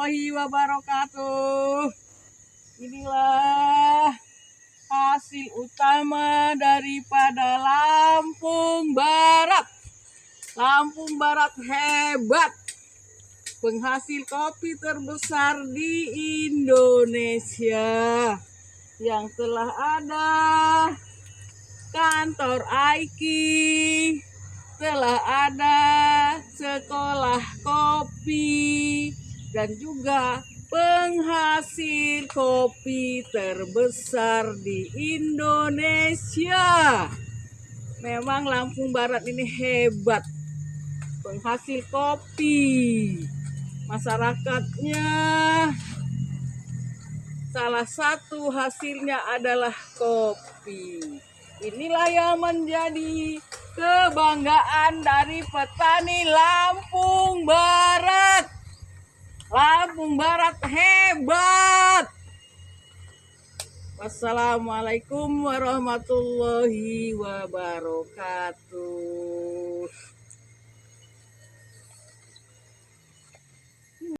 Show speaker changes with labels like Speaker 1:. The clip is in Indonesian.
Speaker 1: warahmatullahi wabarakatuh. Inilah hasil utama daripada Lampung Barat. Lampung Barat hebat, penghasil kopi terbesar di Indonesia, yang telah ada kantor AIKI, telah ada sekolah kopi, dan juga penghasil kopi terbesar di Indonesia. Memang Lampung Barat ini hebat, penghasil kopi. Masyarakatnya salah satu hasilnya adalah kopi. Inilah yang menjadi kebanggaan dari petani Lampung Barat. Lampung Barat hebat. Wassalamualaikum warahmatullahi wabarakatuh.